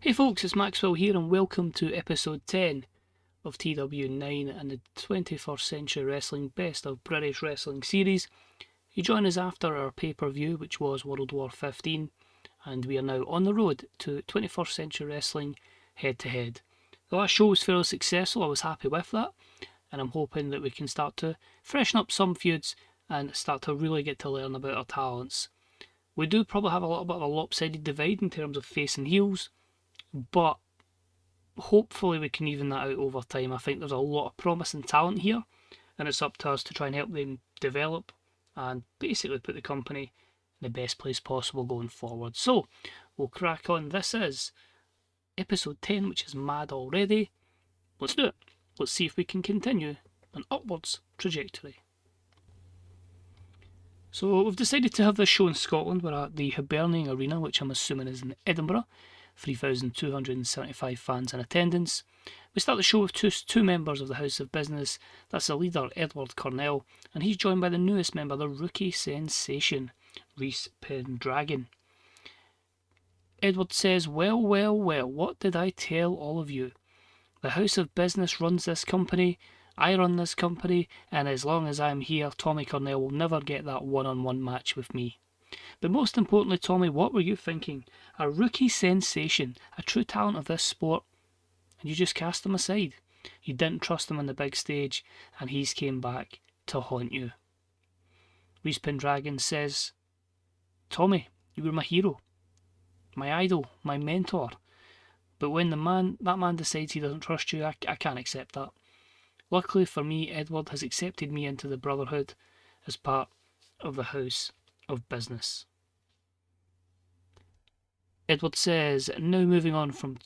Hey folks, it's Maxwell here and welcome to episode 10 of TW9 and the 21st Century Wrestling Best of British Wrestling series. You join us after our pay-per-view, which was World War 15, and we are now on the road to 21st Century Wrestling head-to-head. The last show was fairly successful, I was happy with that, and I'm hoping that we can start to freshen up some feuds and start to really get to learn about our talents. We do probably have a little bit of a lopsided divide in terms of face and heels, but hopefully we can even that out over time. I think there's a lot of promising talent here, and it's up to us to try and help them develop and basically put the company in the best place possible going forward. So, we'll crack on. This is episode 10, which is mad already. Let's do it. Let's see if we can continue an upwards trajectory. So, we've decided to have this show in Scotland. We're at the Hibernian Arena, which I'm assuming is in Edinburgh. 3,275 fans in attendance. We start the show with two members of the House of Business. That's the leader, Edward Cornell, and he's joined by the newest member, the rookie sensation, Rhys Pendragon. Edward says, well, what did I tell all of you? The House of Business runs this company, I run this company, and as long as I'm here, Tommy Cornell will never get that one-on-one match with me. But most importantly, Tommy, what were you thinking? A rookie sensation, a true talent of this sport, and you just cast him aside. You didn't trust him on the big stage, and he's came back to haunt you. Rhys Pendragon says, Tommy, you were my hero, my idol, my mentor. But when that man decides he doesn't trust you, I can't accept that. Luckily for me, Edward has accepted me into the Brotherhood as part of the House of Business. Edward says, now moving on from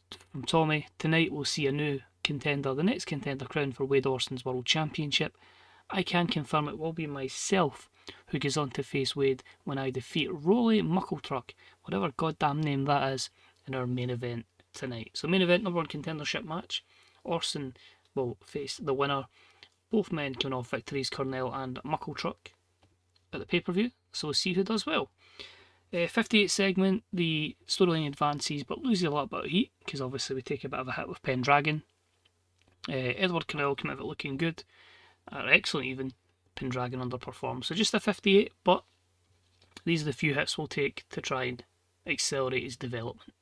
Tommy, tonight we'll see a new contender, the next contender crowned for Wade Orson's World Championship. I can confirm it will be myself who goes on to face Wade when I defeat Rolly Muckletruck, whatever goddamn name that is, in our main event tonight. So main event, number one contendership match. Orson will face the winner. Both men coming off victories, Cornell and Muckletruck, at the pay-per-view, so we'll see who does well. 58 segment, the storyline advances but loses a little bit of heat because obviously we take a bit of a hit with Pendragon. Edward Cornell came out of it looking good, excellent even. Pendragon underperformed, so just a 58, but these are the few hits we'll take to try and accelerate his development.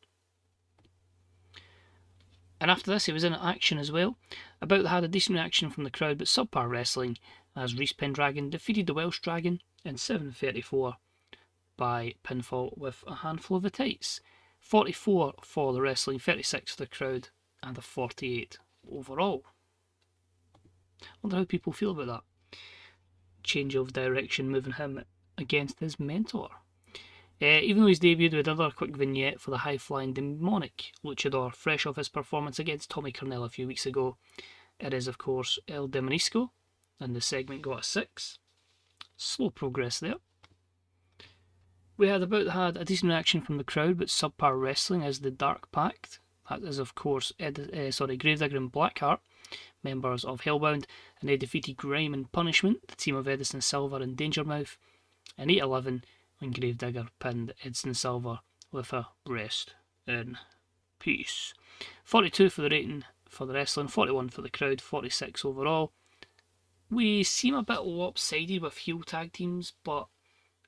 And after this, he was in action as well. About had a decent reaction from the crowd, but subpar wrestling as Rhys Pendragon defeated the Welsh Dragon in 7:34 by pinfall with a handful of the tights. 44 for the wrestling, 36 for the crowd, and a 48 overall. Wonder how people feel about that. Change of direction, moving him against his mentor. Even though he's debuted with another quick vignette for the high-flying demonic luchador, fresh off his performance against Tommy Cornell a few weeks ago. It is, of course, El Demonisco, and the segment got a 6. Slow progress there. We had a decent reaction from the crowd, but subpar wrestling as the Dark Pact. That is, of course, Gravedigger and Blackheart, members of Hellbound, and they defeated Grime and Punishment, the team of Edison Silver and Dangermouth, in 8:11 when Gravedigger pinned Edison Silver with a rest in peace. 42 for the rating for the wrestling, 41 for the crowd, 46 overall. We seem a bit lopsided with heel tag teams, but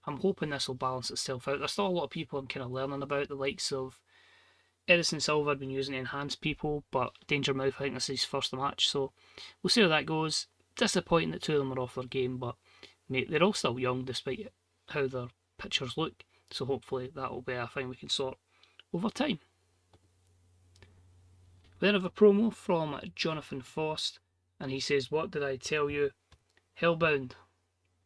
I'm hoping this will balance itself out. There's still a lot of people I'm kind of learning about, the likes of Edison Silver. I've been using to enhance people, but Dangermouth, I think this is his first match, so we'll see how that goes. Disappointing that two of them are off their game, but mate, they're all still young despite how their pictures look, so hopefully that will be a thing we can sort over time. We then have a promo from Jonathan Faust, and he says, what did I tell you? Hellbound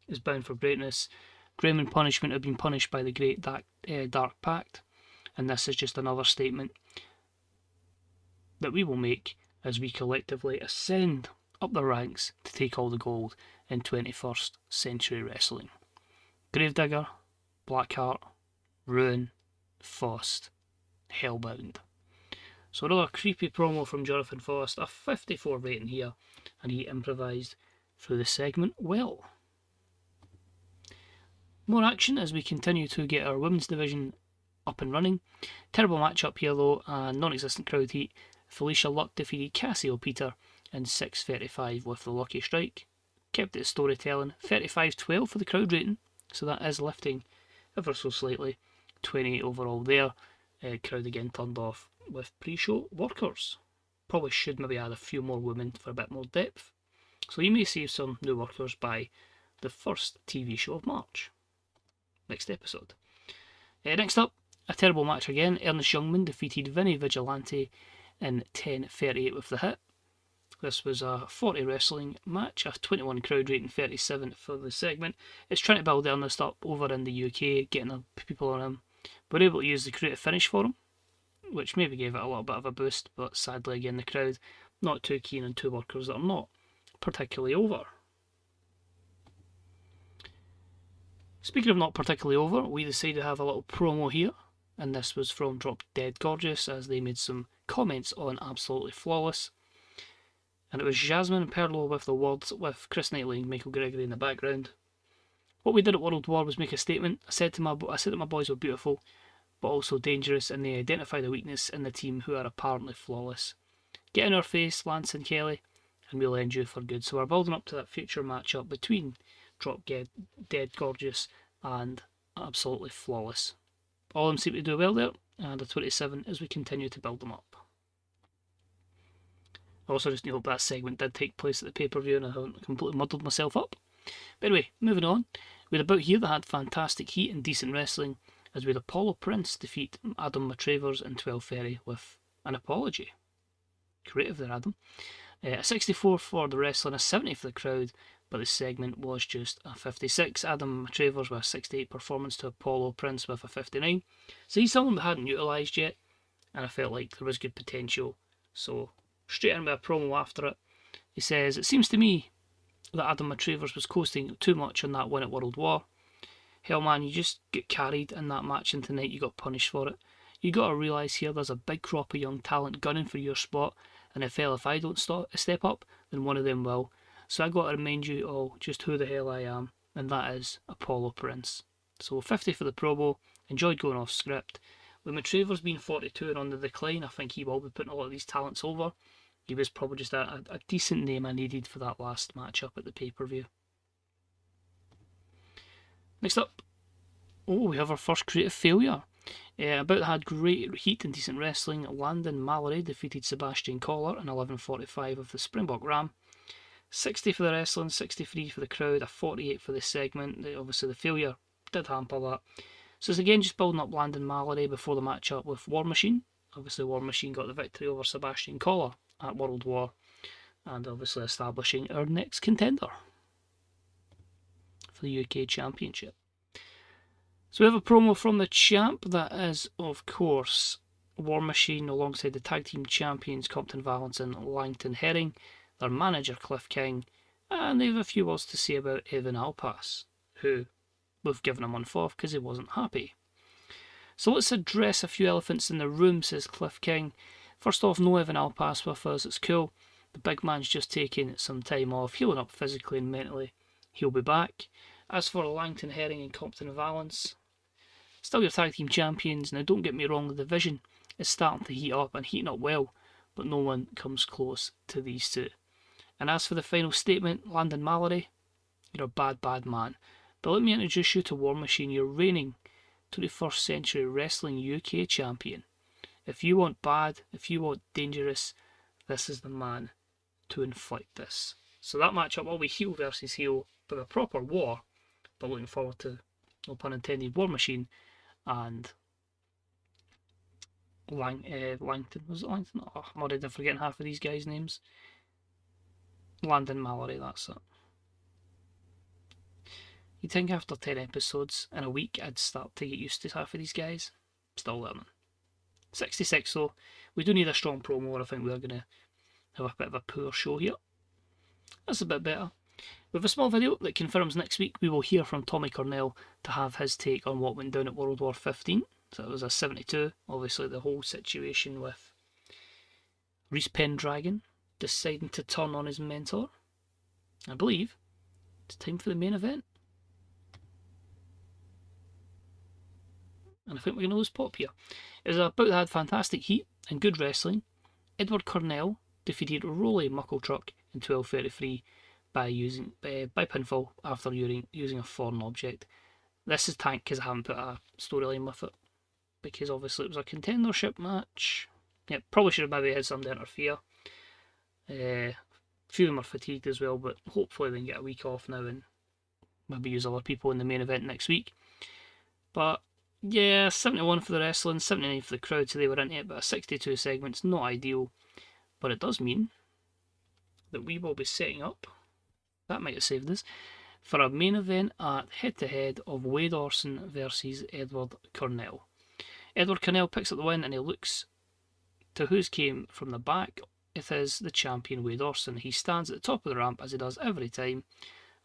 is bound for greatness. Grime and Punishment have been punished by the great Dark Pact, and this is just another statement that we will make as we collectively ascend up the ranks to take all the gold in 21st Century Wrestling. Gravedigger, Blackheart, Ruin, Faust, Hellbound. So another creepy promo from Jonathan Faust, a 54 rating here, and he improvised through the segment well. More action as we continue to get our women's division up and running. Terrible matchup here though, and non-existent crowd heat. Felicia Luck defeated Cassie O'Peter in 6:35 with the Lucky Strike. Kept it storytelling. 35-12 for the crowd rating, so that is lifting ever so slightly. 28 overall there. Crowd again turned off with pre-show workers. Probably should maybe add a few more women for a bit more depth. So you may see some new workers by the first TV show of March. Next episode. Next up, a terrible match again. Ernest Youngman defeated Vinny Vigilante in 10:38 with the hit. This was a 40 wrestling match, a 21 crowd rating, 37 for the segment. It's trying to build Ernest up over in the UK, getting the people on him. We're able to use the creative finish for him, which maybe gave it a little bit of a boost, but sadly again the crowd not too keen on two workers that are not particularly over. Speaking of not particularly over, we decided to have a little promo here, and this was from Drop Dead Gorgeous as they made some comments on Absolutely Flawless. And it was Jasmine Perlow with the words with Chris Knightley and Michael Gregory in the background. What we did at World War was make a statement. I said that my boys were beautiful, but also dangerous, and they identified a weakness in the team who are apparently flawless. Get in our face, Lance and Kelly, and we'll end you for good. So we're building up to that future matchup between Drop Dead Gorgeous and Absolutely Flawless. All of them seem to do well there, and a 27 as we continue to build them up. I also just hope that segment did take place at the pay-per-view and I haven't completely muddled myself up. But anyway, moving on. We had a bout here that had fantastic heat and decent wrestling, as we had Apollo Prince defeat Adam Matravers in 12:30 with an apology. Creative there, Adam. A 64 for the wrestling, a 70 for the crowd, but the segment was just a 56. Adam Matravers with a 68 performance to Apollo Prince with a 59. So he's someone we hadn't utilised yet, and I felt like there was good potential. So straight in with a promo after it. He says, "It seems to me that Adam Matravers was coasting too much on that win at World War. Hell man, you just get carried in that match and tonight you got punished for it. You got to realise here there's a big crop of young talent gunning for your spot, and I felt if I don't step up, then one of them will. So I got to remind you all just who the hell I am, and that is Apollo Prince." So 50 for the promo. Enjoyed going off script. With Matravers being 42 and on the decline, I think he will be putting a lot of these talents over. He was probably just a decent name I needed for that last matchup at the pay-per-view. Next up, we have our first creative failure. About had great heat and decent wrestling. Landon Mallory defeated Sebastian Collar in 11:45 of the Springbok Ram. 60 for the wrestling, 63 for the crowd, a 48 for the segment. Obviously the failure did hamper that. So it's again just building up Landon Mallory before the matchup with War Machine. Obviously War Machine got the victory over Sebastian Collar at World War, and obviously establishing our next contender for the UK Championship. So we have a promo from the champ that is, of course, War Machine alongside the tag team champions Compton Valance and Langton Herring, their manager Cliff King, and they have a few words to say about Evan Alpas, who we've given a month off because he wasn't happy. So let's address a few elephants in the room, says Cliff King. First off, no Evan Alpas with us, it's cool. The big man's just taking some time off, healing up physically and mentally. He'll be back. As for Langton Herring and Compton Valance, still your tag team champions. Now don't get me wrong, the division is starting to heat up and heating up well, but no one comes close to these two. And as for the final statement, Landon Mallory, you're a bad man. But let me introduce you to War Machine, your reigning 21st Century Wrestling UK champion. If you want bad, if you want dangerous, this is the man to inflict this. So that matchup will be heel versus heel, but a proper war. But looking forward to, no pun intended, War Machine and Langton. Was it Langton? Oh, I'm already forgetting half of these guys' names. Landon Mallory, that's it. You'd think after 10 episodes in a week I'd start to get used to half of these guys. Still learning. 66 though. We do need a strong promo, or I think we're going to have a bit of a poor show here. That's a bit better. With a small video that confirms next week we will hear from Tommy Cornell to have his take on what went down at World War 15. So it was a 72. Obviously the whole situation with Reese Pendragon deciding to turn on his mentor. I believe it's time for the main event. and I think we're going to lose Pop here. It was a bout that had fantastic heat and good wrestling. Edward Cornell defeated Rolly Muckletruck in 12:33 by pinfall after using a foreign object. This is tanked because I haven't put a storyline with it, because obviously it was a contendership match. Yeah, probably should have maybe had somebody interfere. A few of them are fatigued as well, but hopefully they can get a week off now and maybe use other people in the main event next week. But yeah, 71 for the wrestling, 79 for the crowd, so they were into it, but 62 segments, not ideal. But it does mean that we will be setting up, that might have saved us, for a main event at head-to-head of Wade Orson versus Edward Cornell. Edward Cornell picks up the win and he looks to whose came from the back. It is the champion Wade Orson. He stands at the top of the ramp as he does every time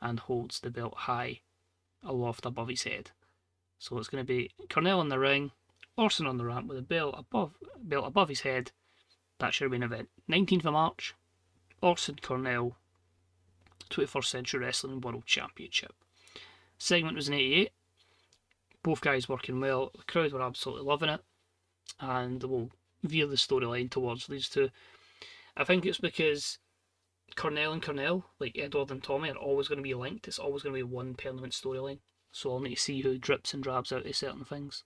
and holds the belt high aloft above his head. So it's going to be Cornell in the ring, Orson on the ramp with the belt above his head. That's your main event. 19th of March, Orson Cornell 21st Century Wrestling World Championship. Segment was in 88. Both guys working well. The crowd were absolutely loving it. And we'll veer the storyline towards these two. I think it's because Cornell and Cornell, like Edward and Tommy, are always going to be linked. It's always going to be one permanent storyline. So I'll need to see who drips and drabs out of certain things.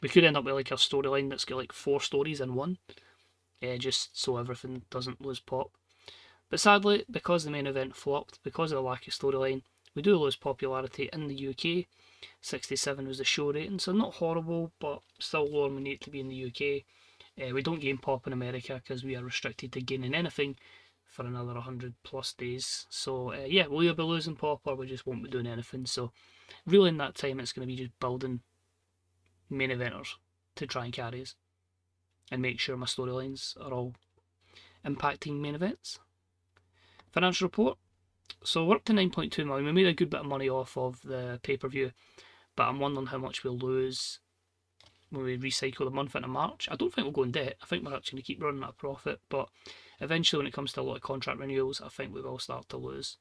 We could end up with like a storyline that's got like 4 stories in one. Just so everything doesn't lose pop. But sadly, because the main event flopped, because of the lack of storyline, we do lose popularity in the UK. 67 was the show rating, so not horrible, but still lower than we need it to be in the UK. We don't gain pop in America because we are restricted to gaining anything for another 100 plus days. So yeah, we'll either be losing pop or we just won't be doing anything. So really in that time it's going to be just building main eventers to try and carry us and make sure my storylines are all impacting main events. Financial report. So we're up to 9.2 million. We made a good bit of money off of the pay-per-view, but I'm wondering how much we'll lose when we recycle the month into March. I don't think we'll go in debt. I think we're actually going to keep running at a profit, but eventually when it comes to a lot of contract renewals, I think we will start to lose.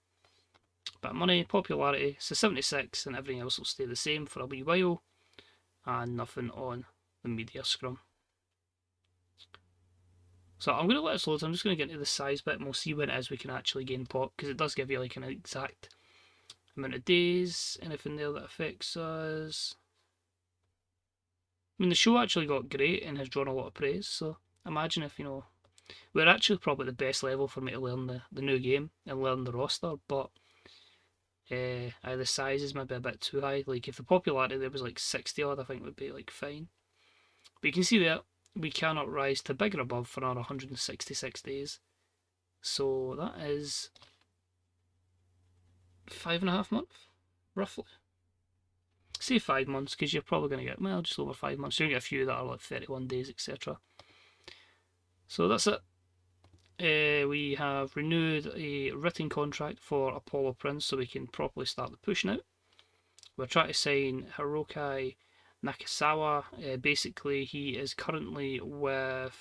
But money, popularity, so 76, and everything else will stay the same for a wee while, and nothing on the media scrum. So I'm going to let us load. I'm just going to get into the size bit and we'll see when it is we can actually gain pop, because it does give you like an exact amount of days, anything there that affects us. I mean, the show actually got great and has drawn a lot of praise, so imagine if, we're actually probably at the best level for me to learn the new game and learn the roster, but the size is maybe a bit too high. Like, if the popularity there was like 60 odd, I think it would be like fine. But you can see there, we cannot rise to bigger above for another 166 days. So that is 5.5 months, roughly. Say 5 months, because you're probably going to get, well, just over 5 months. You're going to get a few that are like 31 days, etc. So that's it. We have renewed a written contract for Apollo Prince so we can properly start the push now. We're trying to sign Hiroki Nakasawa. Basically, he is currently with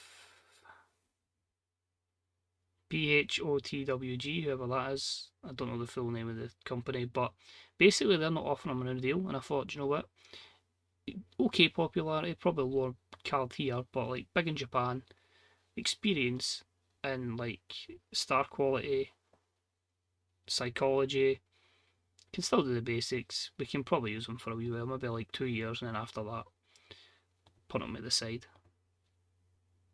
PHOTWG, whoever that is. I don't know the full name of the company, but basically they're not offering him a new deal. And I thought, you know what? Okay, popularity, probably lower card here, but like big in Japan, experience and like star quality, psychology, can still do the basics. We can probably use him for a wee while, maybe like 2 years, and then after that, put him at the side.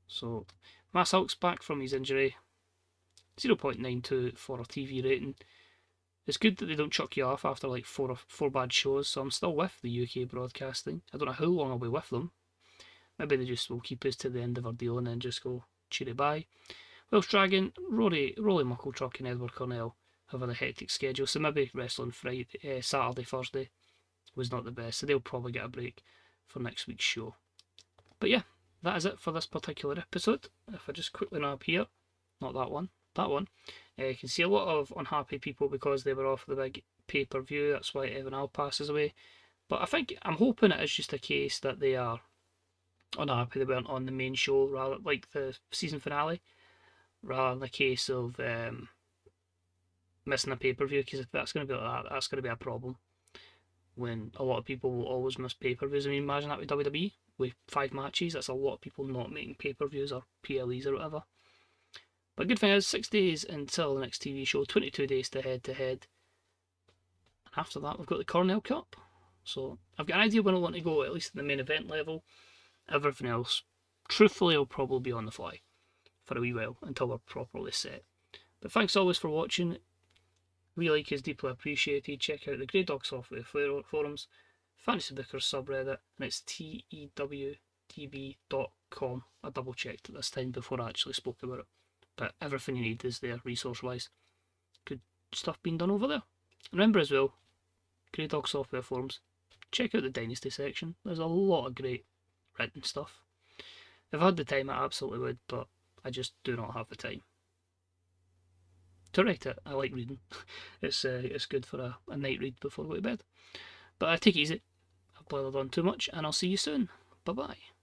So, Mass Hulk's back from his injury. 0.92 for a TV rating. It's good that they don't chuck you off after like four bad shows, so I'm still with the UK broadcasting. I don't know how long I'll be with them. Maybe they just will keep us to the end of our deal and then just go cheery bye. Welsh Dragon, Rolly Muckletruck and Edward Cornell have had a hectic schedule, so maybe wrestling Saturday, Thursday was not the best, so they'll probably get a break for next week's show. But yeah, that is it for this particular episode. If I just quickly nab here, not that one, you can see a lot of unhappy people because they were off the big pay-per-view. That's why Evan Al passes away. But I'm hoping it is just a case that they are unhappy they weren't on the main show, rather like the season finale, rather than a case of missing a pay-per-view, because if that's going to be like that, that's going to be a problem. when a lot of people will always miss pay-per-views. I mean, imagine that with WWE, with 5 matches, that's a lot of people not making pay-per-views or PLEs or whatever. But good thing is, 6 days until the next TV show, 22 days to head-to-head. And after that, we've got the Cornell Cup. So I've got an idea when I want to go, at least at the main event level. Everything else, truthfully, will probably be on the fly for a wee while until we're properly set. But thanks always for watching. We like is deeply appreciated. Check out the Grey Dog Software forums, Fantasy Bookers subreddit, and it's TEWDB.com. I double checked it this time before I actually spoke about it. But everything you need is there, resource wise. Good stuff being done over there. And remember as well, Grey Dog Software forums, check out the Dynasty section. There's a lot of great written stuff. If I had the time, I absolutely would, but I just do not have the time to write it. I like reading. It's good for a night read before I go to bed. But I take it easy. I've blathered on too much, and I'll see you soon. Bye bye.